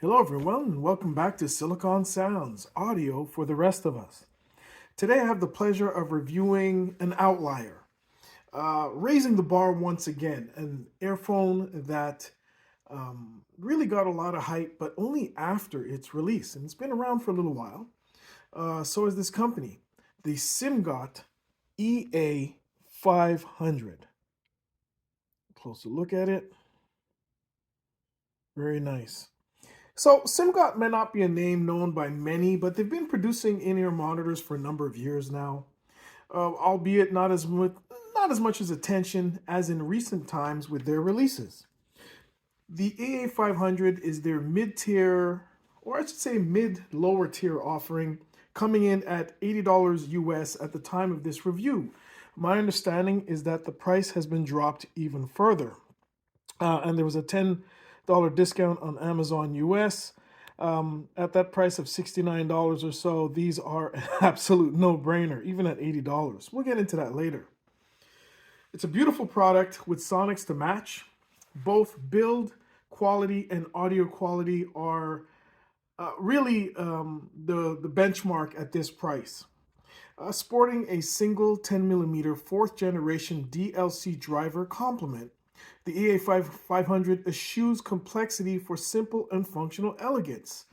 Hello everyone and welcome back to Silicon Sounds, audio for the rest of us. Today I have the pleasure of reviewing an outlier, raising the bar once again, an earphone that really got a lot of hype, but only after its release, and it's been around for a little while. So is this company, the Simgot EA500. Closer look at it, very nice. So, Simgot may not be a name known by many, but they've been producing in-ear monitors for a number of years now, albeit not as much as attention as in recent times with their releases. The EA500 is their mid-tier, or I should say mid-lower tier offering, coming in at $80 US at the time of this review. My understanding is that the price has been dropped even further, and there was a $10 discount on Amazon US. At that price of $69 or so, these are an absolute no-brainer, even at $80. We'll get into that later. It's a beautiful product with sonics to match. Both build quality and audio quality are really the benchmark at this price. Sporting a single 10mm fourth generation DLC driver complement, the EA500 eschews complexity for simple and functional elegance.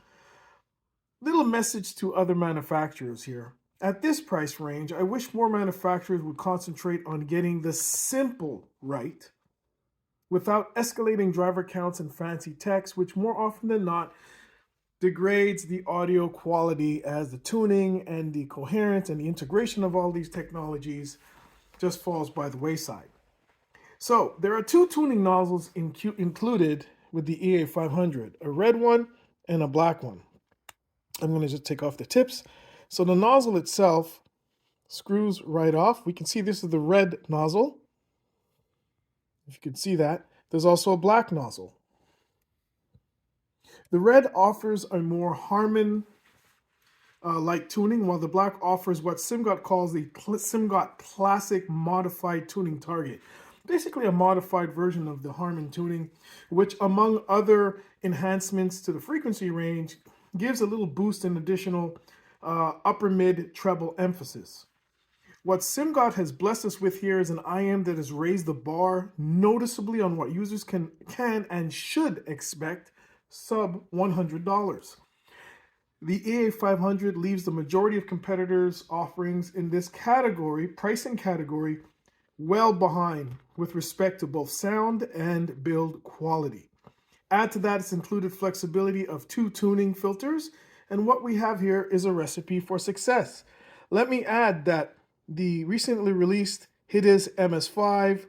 Little message to other manufacturers here. At this price range, I wish more manufacturers would concentrate on getting the simple right without escalating driver counts and fancy text, which more often than not degrades the audio quality as the tuning and the coherence and the integration of all these technologies just falls by the wayside. So there are two tuning nozzles included with the EA500, a red one and a black one. I'm going to just take off the tips. So the nozzle itself screws right off. We can see this is the red nozzle. If you can see that. There's also a black nozzle. The red offers a more Harman-like tuning, while the black offers what Simgot calls the Simgot Classic Modified Tuning Target. Basically a modified version of the Harman tuning, which among other enhancements to the frequency range, gives a little boost in additional upper mid treble emphasis. What Simgot has blessed us with here is an IEM that has raised the bar noticeably on what users can and should expect sub $100. The EA500 leaves the majority of competitors' offerings in this category, pricing category, well behind with respect to both sound and build quality. Add to that its included flexibility of two tuning filters, and what we have here is a recipe for success. Let me add that the recently released Hideous MS5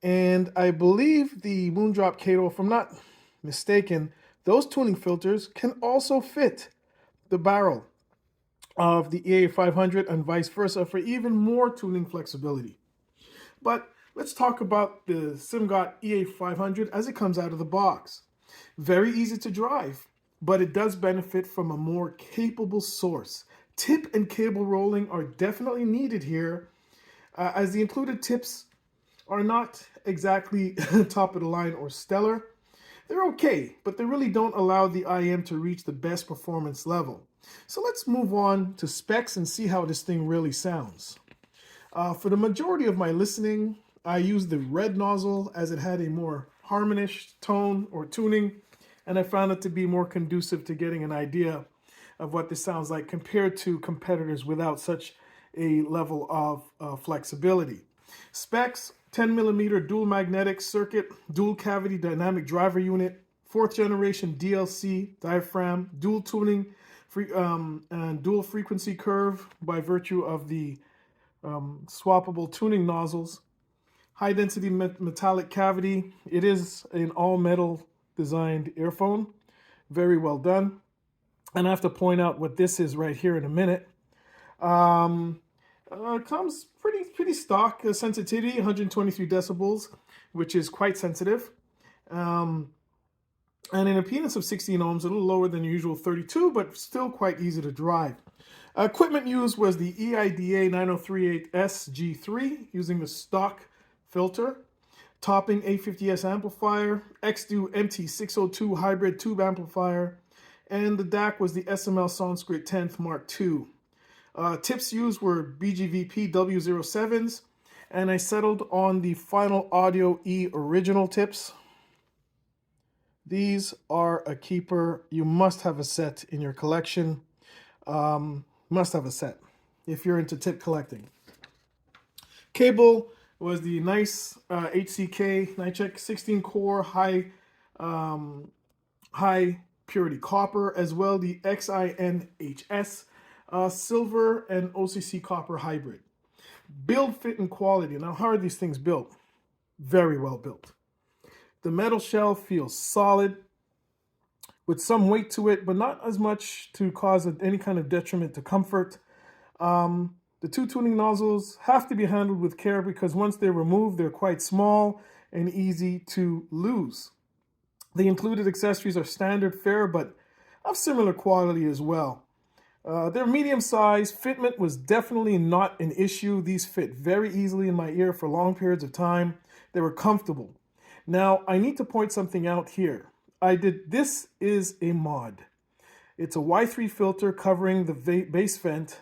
and I believe the Moondrop Kato, if I'm not mistaken, those tuning filters can also fit the barrel of the EA500 and vice versa for even more tuning flexibility. But let's talk about the Simgot EA500 as it comes out of the box. Very easy to drive, but it does benefit from a more capable source. Tip and cable rolling are definitely needed here, as the included tips are not exactly top of the line or stellar. They're okay, but they really don't allow the IEM to reach the best performance level. So let's move on to specs and see how this thing really sounds. For the majority of my listening, I used the red nozzle as it had a more harmonish tone or tuning, and I found it to be more conducive to getting an idea of what this sounds like compared to competitors without such a level of flexibility. Specs: 10mm dual magnetic circuit, dual cavity dynamic driver unit, 4th generation DLC diaphragm, dual tuning, and dual frequency curve by virtue of the swappable tuning nozzles. High density metallic cavity. It is an all metal designed earphone. Very well done. And I have to point out what this is right here in a minute. Comes pretty stock sensitivity, 123 decibels, which is quite sensitive. And an impedance of 16 ohms, a little lower than usual 32, but still quite easy to drive. Equipment used was the EIDA 9038S G3 using the stock filter, topping A50S amplifier, XDO MT602 hybrid tube amplifier, and the DAC was the SML Sanskrit 10th Mark II. Tips used were BGVP W07s, and I settled on the Final Audio E original tips. These are a keeper. You must have a set in your collection. Must have a set if you're into tip collecting. Cable was the nice HCK Nychek 16 core high purity copper, as well the XINHS silver and OCC copper hybrid. Build, fit, and quality. Now, how are these things built? Very well built. The metal shell feels solid with some weight to it, but not as much to cause any kind of detriment to comfort. The two tuning nozzles have to be handled with care because once they're removed, they're quite small and easy to lose. The included accessories are standard fare, but of similar quality as well. They're medium size. Fitment was definitely not an issue. These fit very easily in my ear for long periods of time. They were comfortable. Now, I need to point something out here. This is a mod. It's a Y3 filter covering the base vent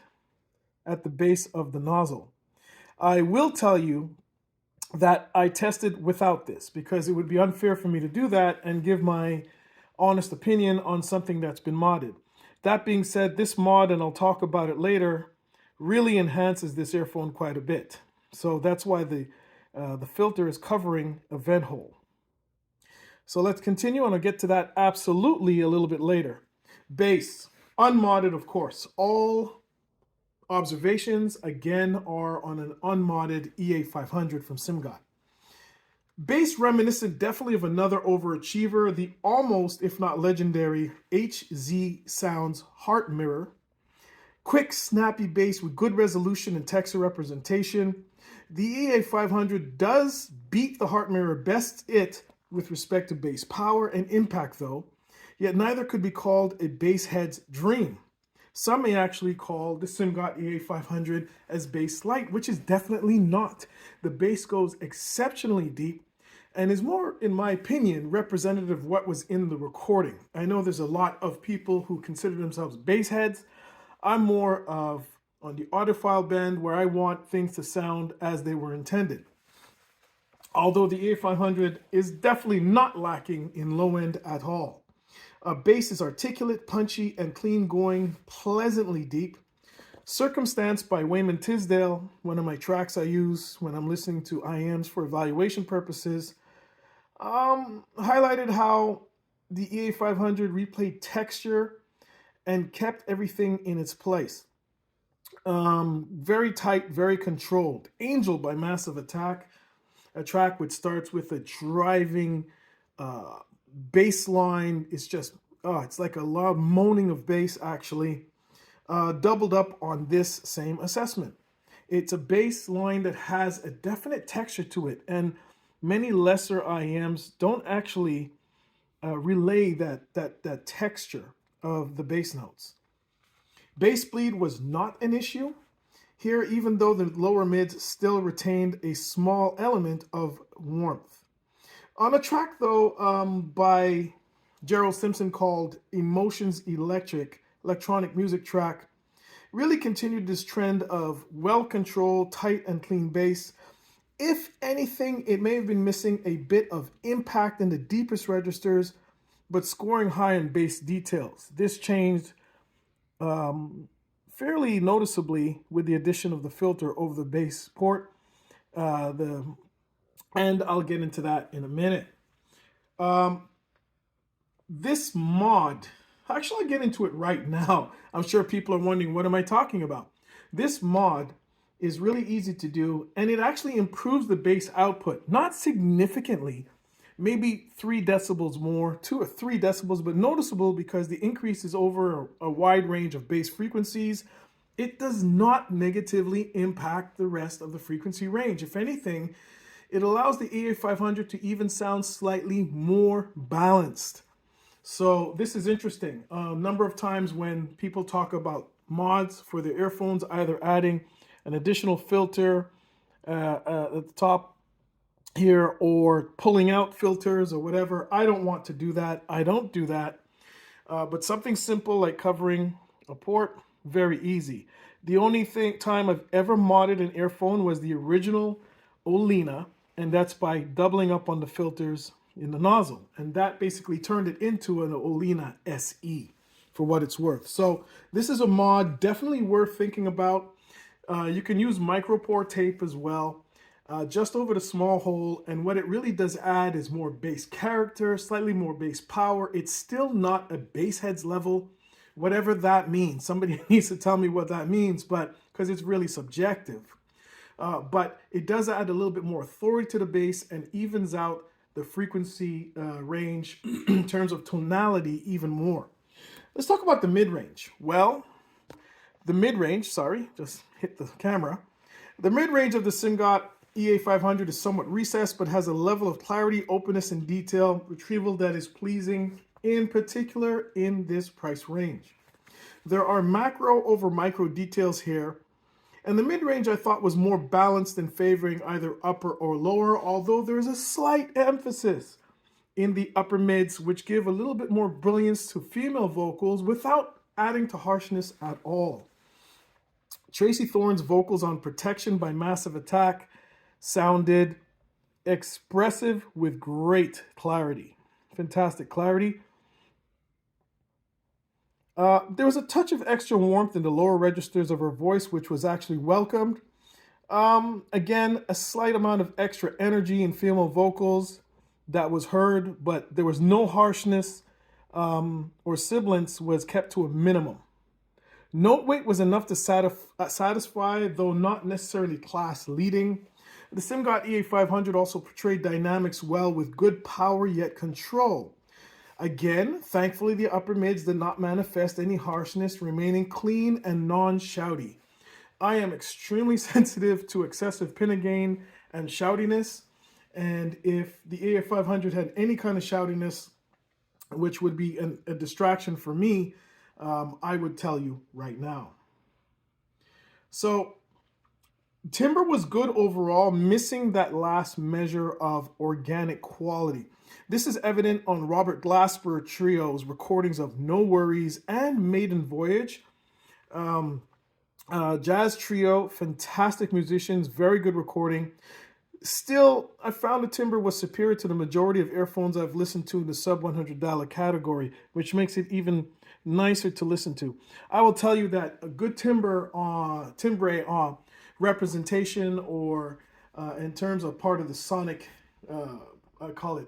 at the base of the nozzle. I will tell you that I tested without this because it would be unfair for me to do that and give my honest opinion on something that's been modded. That being said, this mod, and I'll talk about it later, really enhances this earphone quite a bit. So that's why the filter is covering a vent hole. So let's continue, and I'll get to that absolutely a little bit later. Bass, unmodded, of course. All observations, again, are on an unmodded EA500 from Simgot. Bass reminiscent definitely of another overachiever, the almost, if not legendary, HZ Sounds Heart Mirror. Quick, snappy bass with good resolution and texture representation. The EA500 does beat the Heart Mirror best with respect to bass power and impact though, yet neither could be called a bass head's dream. Some may actually call the Simgot EA500 as bass light, which is definitely not. The bass goes exceptionally deep and is more, in my opinion, representative of what was in the recording. I know there's a lot of people who consider themselves bass heads. I'm more of on the audiophile bend where I want things to sound as they were intended. Although the EA500 is definitely not lacking in low end at all. Bass is articulate, punchy, and clean going, pleasantly deep. Circumstance by Wayman Tisdale, one of my tracks I use when I'm listening to IEMs for evaluation purposes, highlighted how the EA500 replayed texture and kept everything in its place. Very tight, very controlled. Angel by Massive Attack, a track which starts with a driving bass line. It's just, it's like a loud moaning of bass actually, doubled up on this same assessment. It's a bass line that has a definite texture to it, and many lesser IEMs don't actually relay that texture of the bass notes. Bass bleed was not an issue here, even though the lower mids still retained a small element of warmth. On a track, though, by Gerald Simpson called Emotions electronic music track, really continued this trend of well-controlled, tight, and clean bass. If anything, it may have been missing a bit of impact in the deepest registers, but scoring high in bass details. This changed fairly noticeably with the addition of the filter over the bass port. And I'll get into that in a minute. This mod, actually I'll get into it right now. I'm sure people are wondering, what am I talking about? This mod is really easy to do, and it actually improves the bass output, not significantly, maybe 3 decibels more, 2 or 3 decibels, but noticeable because the increase is over a wide range of bass frequencies. It does not negatively impact the rest of the frequency range. If anything, it allows the EA500 to even sound slightly more balanced. So this is interesting. A number of times when people talk about mods for their earphones, either adding an additional filter at the top here or pulling out filters or whatever, I don't want to do that. I don't do that. But something simple like covering a port, very easy. The only time I've ever modded an earphone was the original Olina, and that's by doubling up on the filters in the nozzle. And that basically turned it into an Olina SE for what it's worth. So this is a mod definitely worth thinking about. You can use micro pore tape as well, just over the small hole. And what it really does add is more bass character, slightly more bass power. It's still not a bass heads level, whatever that means. Somebody needs to tell me what that means, but because it's really subjective. But it does add a little bit more authority to the bass and evens out the frequency range in terms of tonality even more. Let's talk about the mid-range. Well, the mid-range, sorry, just hit the camera. The mid-range of the Simgot EA500 is somewhat recessed, but has a level of clarity, openness, and detail retrieval that is pleasing, in particular in this price range. There are macro over micro details here, and the mid-range I thought was more balanced in favoring either upper or lower, although there is a slight emphasis in the upper mids, which give a little bit more brilliance to female vocals without adding to harshness at all. Tracy Thorn's vocals on Protection by Massive Attack sounded expressive with great clarity. Fantastic clarity. There was a touch of extra warmth in the lower registers of her voice, which was actually welcomed. Again, a slight amount of extra energy in female vocals that was heard, but there was no harshness or sibilance was kept to a minimum. Note weight was enough to satisfy, though not necessarily class leading. The Simgot EA500 also portrayed dynamics well with good power yet control. Again, thankfully the upper mids did not manifest any harshness, remaining clean and non-shouty. I am extremely sensitive to excessive pinna gain and shoutiness, and if the EA500 had any kind of shoutiness, which would be a distraction for me, I would tell you right now. So timbre was good overall, missing that last measure of organic quality. This is evident on Robert Glasper Trio's recordings of No Worries and Maiden Voyage. Jazz trio, fantastic musicians, very good recording. Still, I found the timbre was superior to the majority of earphones I've listened to in the sub $100 category, which makes it even nicer to listen to. I will tell you that a good timbre representation, or in terms of part of the sonic, I call it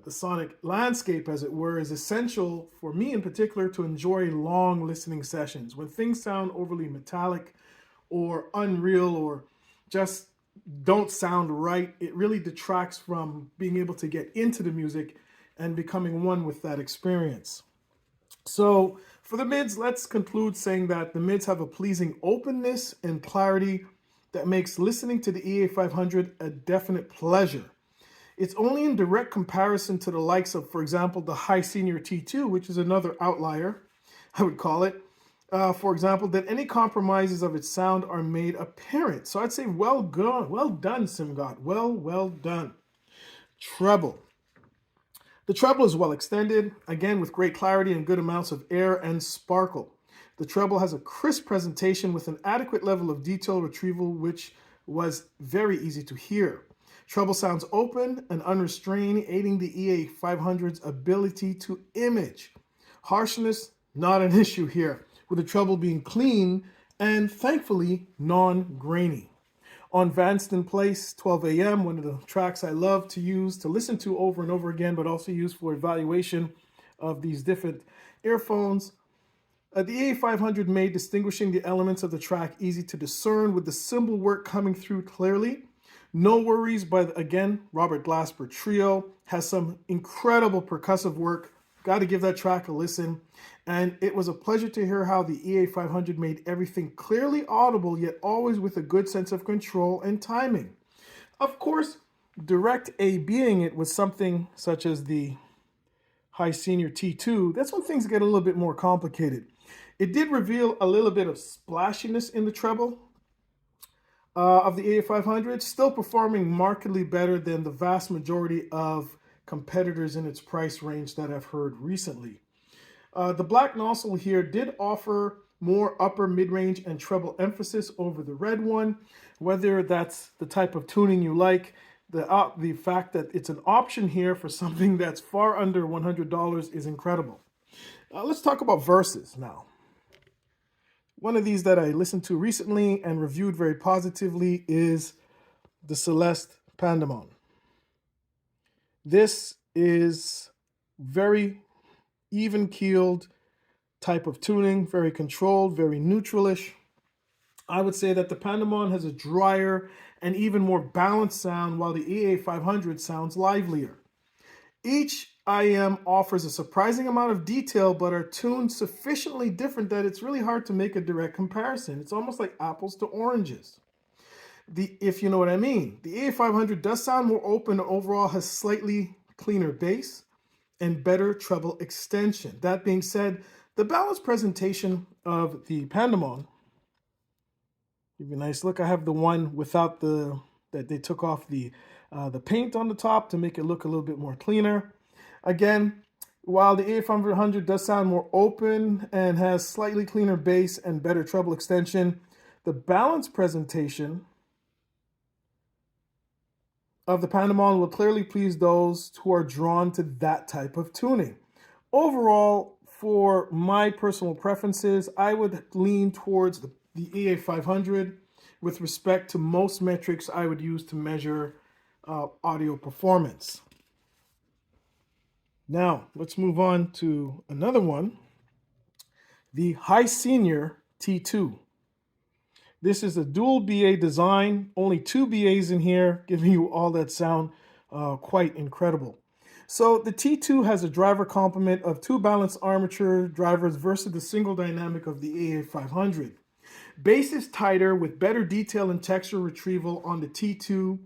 the sonic landscape, as it were, is essential for me in particular to enjoy long listening sessions. When things sound overly metallic or unreal or just don't sound right, it really detracts from being able to get into the music and becoming one with that experience. So for the mids, let's conclude saying that the mids have a pleasing openness and clarity that makes listening to the EA500 a definite pleasure. It's only in direct comparison to the likes of, for example, the High Senior T2, which is another outlier, I would call it, for example, that any compromises of its sound are made apparent. So I'd say well done, Simgot, well done. Treble. The treble is well extended, again with great clarity and good amounts of air and sparkle. The treble has a crisp presentation with an adequate level of detail retrieval, which was very easy to hear. Treble sounds open and unrestrained, aiding the EA500's ability to image. Harshness, not an issue here, with the treble being clean and thankfully non-grainy. On Vanston Place, 12 AM, one of the tracks I love to use to listen to over and over again, but also use for evaluation of these different earphones. The EA500 made distinguishing the elements of the track easy to discern, with the cymbal work coming through clearly. No Worries by, again, Robert Glasper Trio has some incredible percussive work. Got to give that track a listen. And it was a pleasure to hear how the EA500 made everything clearly audible, yet always with a good sense of control and timing. Of course, direct A-Bing it with something such as the High Senior T2, that's when things get a little bit more complicated. It did reveal a little bit of splashiness in the treble of the EA500, still performing markedly better than the vast majority of competitors in its price range that I've heard recently. The black nozzle here did offer more upper, mid-range, and treble emphasis over the red one. Whether that's the type of tuning you like, the fact that it's an option here for something that's far under $100 is incredible. Let's talk about verses now. One of these that I listened to recently and reviewed very positively is the Celeste Pandemon. This is very even-keeled type of tuning, very controlled, very neutralish. I would say that the Pandemon has a drier and even more balanced sound, while the EA500 sounds livelier. Each IEM offers a surprising amount of detail, but are tuned sufficiently different that it's really hard to make a direct comparison. It's almost like apples to oranges, if you know what I mean. The EA500 does sound more open and overall has slightly cleaner bass and better treble extension. That being said, the balanced presentation of the Pandemon, give you a nice look. I have the one without that they took off the paint on the top to make it look a little bit more cleaner. Again, while the EA500 does sound more open and has slightly cleaner bass and better treble extension, the balanced presentation of the Pandemon will clearly please those who are drawn to that type of tuning. Overall, for my personal preferences, I would lean towards the EA500 with respect to most metrics I would use to measure audio performance. Now, let's move on to another one, the High Senior T2. This is a dual BA design, only 2 BAs in here, giving you all that sound, quite incredible. So the T2 has a driver complement of 2 balanced armature drivers versus the single dynamic of the EA500. Bass is tighter with better detail and texture retrieval on the T2,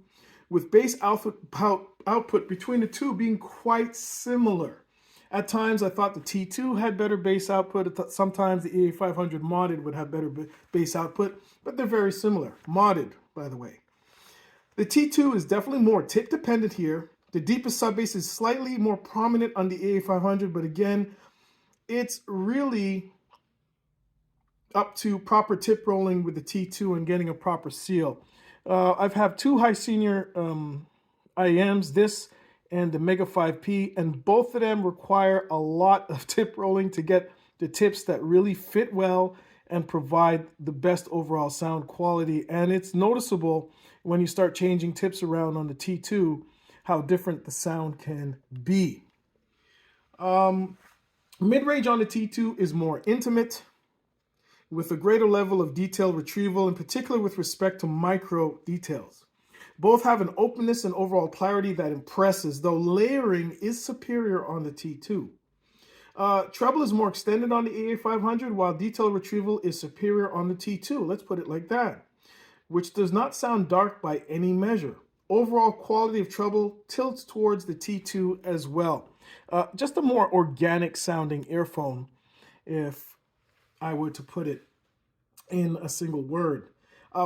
with bass output between the two being quite similar. At times, I thought the T2 had better bass output. Sometimes the EA500 modded would have better bass output, but they're very similar. Modded, by the way. The T2 is definitely more tip dependent here. The deepest sub bass is slightly more prominent on the EA500, but again, it's really up to proper tip rolling with the T2 and getting a proper seal. I've had 2 high senior IEMs, this and the Mega 5P, and both of them require a lot of tip rolling to get the tips that really fit well and provide the best overall sound quality. And it's noticeable when you start changing tips around on the T2 how different the sound can be. Mid-range on the T2 is more intimate, with a greater level of detail retrieval, in particular with respect to micro details. Both have an openness and overall clarity that impresses, though layering is superior on the T2. Treble is more extended on the EA500, while detail retrieval is superior on the T2. Let's put it like that, which does not sound dark by any measure. Overall quality of treble tilts towards the T2 as well. Just a more organic sounding earphone, if I were to put it in a single word.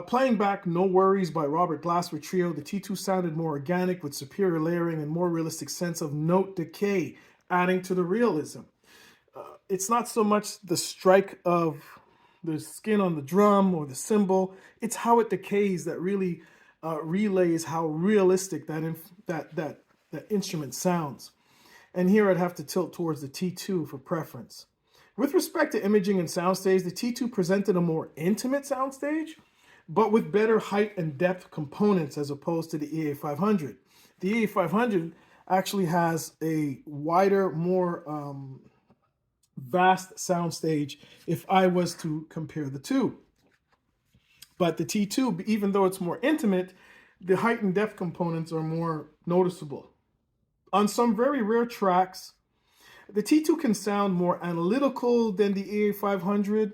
Playing back No Worries by Robert Glasper Trio, the T2 sounded more organic with superior layering and more realistic sense of note decay, adding to the realism. It's not so much the strike of the skin on the drum or the cymbal, it's how it decays that really relays how realistic that instrument sounds. And here I'd have to tilt towards the T2 for preference. With respect to imaging and soundstage, the T2 presented a more intimate soundstage, but with better height and depth components as opposed to the EA500. The EA500 actually has a wider, more vast soundstage if I was to compare the two. But the T2, even though it's more intimate, the height and depth components are more noticeable. On some very rare tracks, the T2 can sound more analytical than the EA500,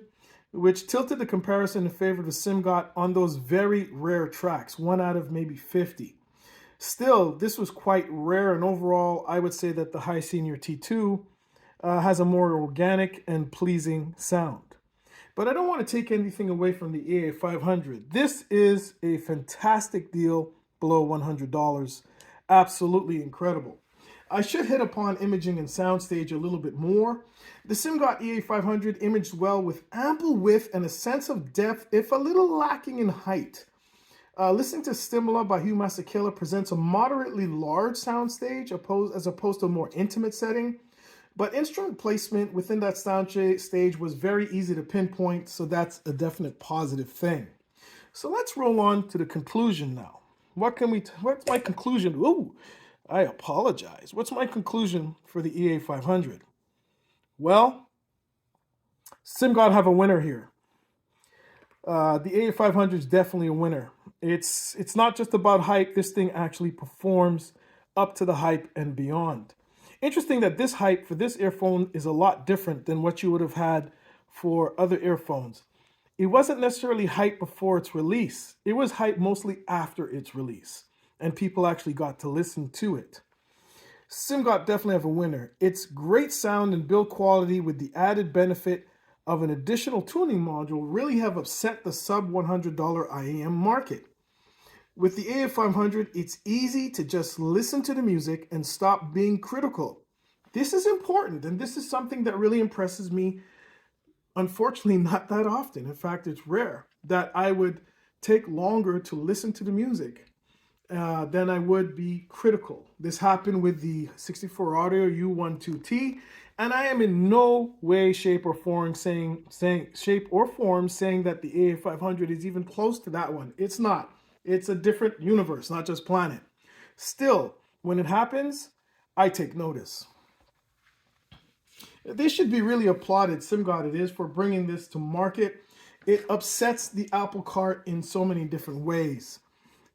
which tilted the comparison in favor of the Simgot on those very rare tracks, 1 out of maybe 50. Still, this was quite rare, and overall, I would say that the High Senior T2 has a more organic and pleasing sound. But I don't want to take anything away from the EA500. This is a fantastic deal below $100. Absolutely incredible. I should hit upon imaging and soundstage a little bit more. The Simgot EA500 imaged well with ample width and a sense of depth, if a little lacking in height. Listening to Stimula by Hugh Masekela presents a moderately large soundstage as opposed to a more intimate setting. But instrument placement within that soundstage was very easy to pinpoint, so that's a definite positive thing. So let's roll on to the conclusion now. What's my conclusion? Ooh, I apologize. What's my conclusion for the EA500? Well, Simgot have a winner here. The EA500 is definitely a winner. It's not just about hype. This thing actually performs up to the hype and beyond. Interesting that this hype for this earphone is a lot different than what you would have had for other earphones. It wasn't necessarily hype before its release. It was hype mostly after its release, and people actually got to listen to it. Simgot definitely have a winner. It's great sound and build quality with the added benefit of an additional tuning module really have upset the sub $100 IEM market. With the EA500, it's easy to just listen to the music and stop being critical. This is important, and this is something that really impresses me. Unfortunately, not that often. In fact, it's rare that I would take longer to listen to the music than I would be critical. This happened with the 64 Audio U12T, and I am in no way, shape, or form saying that the EA500 is even close to that one. It's not. It's a different universe, not just planet. Still, when it happens, I take notice. They should be really applauded, Simgot it is, for bringing this to market. It upsets the apple cart in so many different ways.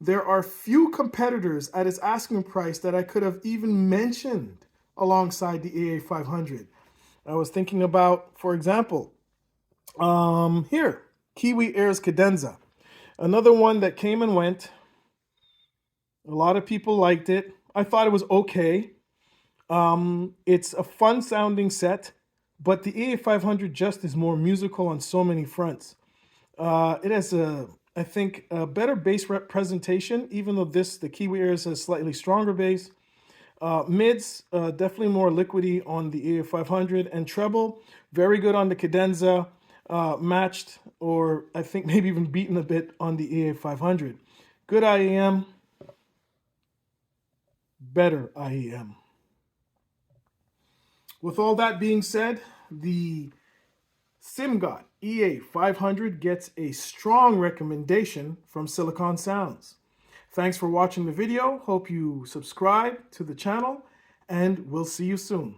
There are few competitors at its asking price that I could have even mentioned alongside the EA500. I was thinking about, for example, here, Kiwi Air's Cadenza. Another one that came and went. A lot of people liked it. I thought it was okay. It's a fun sounding set, but the EA500 just is more musical on so many fronts. It has I think a better bass representation, even though the Kiwi Air has a slightly stronger bass. Mids, definitely more liquidy on the EA500, and treble, very good on the Cadenza, matched, or I think maybe even beaten a bit on the EA500. Good IEM, better IEM. With all that being said, the Simgot EA500 gets a strong recommendation from Silicon Sounds. Thanks for watching the video. Hope you subscribe to the channel, and we'll see you soon.